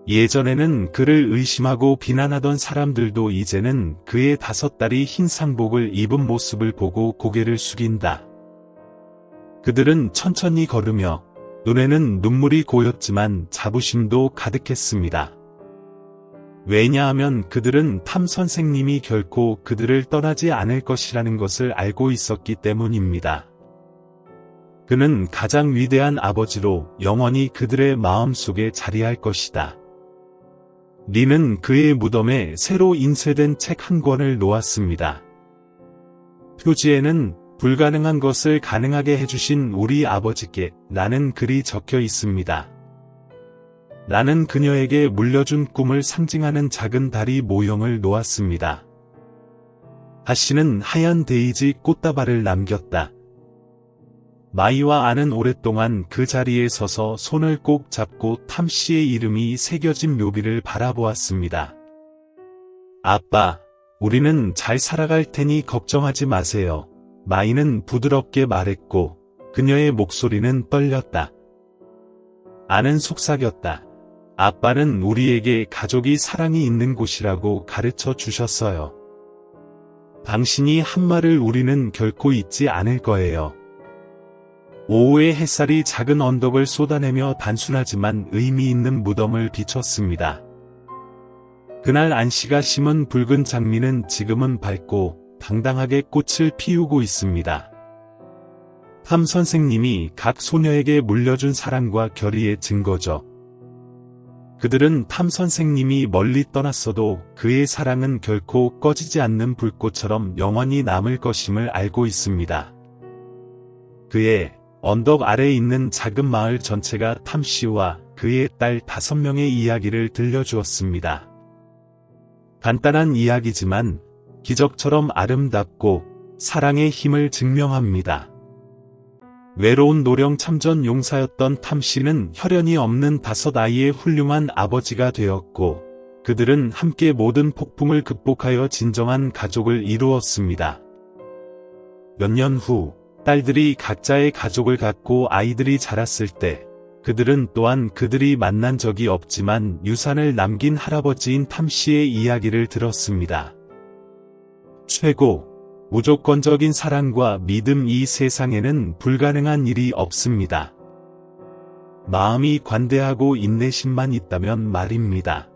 Speaker 1: 예전에는 그를 의심하고 비난하던 사람들도 이제는 그의 5달이 흰 상복을 입은 모습을 보고 고개를 숙인다. 그들은 천천히 걸으며 눈에는 눈물이 고였지만 자부심도 가득했습니다. 왜냐하면 그들은 탐 선생님이 결코 그들을 떠나지 않을 것이라는 것을 알고 있었기 때문입니다. 그는 가장 위대한 아버지로 영원히 그들의 마음속에 자리할 것이다. 리는 그의 무덤에 새로 인쇄된 책 한 권을 놓았습니다. 표지에는 불가능한 것을 가능하게 해주신 우리 아버지께 라는 글이 적혀 있습니다. 나는 그녀에게 물려준 꿈을 상징하는 작은 다리 모형을 놓았습니다. 하씨는 하얀 데이지 꽃다발을 남겼다. 마이와 아는 오랫동안 그 자리에 서서 손을 꼭 잡고 탐씨의 이름이 새겨진 묘비를 바라보았습니다. 아빠, 우리는 잘 살아갈 테니 걱정하지 마세요. 마이는 부드럽게 말했고 그녀의 목소리는 떨렸다. 아는 속삭였다. 아빠는 우리에게 가족이 사랑이 있는 곳이라고 가르쳐 주셨어요. 당신이 한 말을 우리는 결코 잊지 않을 거예요. 오후의 햇살이 작은 언덕을 쏟아내며 단순하지만 의미 있는 무덤을 비췄습니다. 그날 안씨가 심은 붉은 장미는 지금은 밝고 당당하게 꽃을 피우고 있습니다. 탐 선생님이 각 소녀에게 물려준 사랑과 결의의 증거죠. 그들은 탐 선생님이 멀리 떠났어도 그의 사랑은 결코 꺼지지 않는 불꽃처럼 영원히 남을 것임을 알고 있습니다. 그의 언덕 아래에 있는 작은 마을 전체가 탐씨와 그의 딸 5명의 이야기를 들려주었습니다. 간단한 이야기지만 기적처럼 아름답고 사랑의 힘을 증명합니다. 외로운 노령 참전 용사였던 탐씨는 혈연이 없는 5아이의 훌륭한 아버지가 되었고 그들은 함께 모든 폭풍을 극복하여 진정한 가족을 이루었습니다. 몇 년 후 딸들이 각자의 가족을 갖고 아이들이 자랐을 때 그들은 또한 그들이 만난 적이 없지만 유산을 남긴 할아버지인 탐 씨의 이야기를 들었습니다. 최고, 무조건적인 사랑과 믿음 이 세상에는 불가능한 일이 없습니다. 마음이 관대하고 인내심만 있다면 말입니다.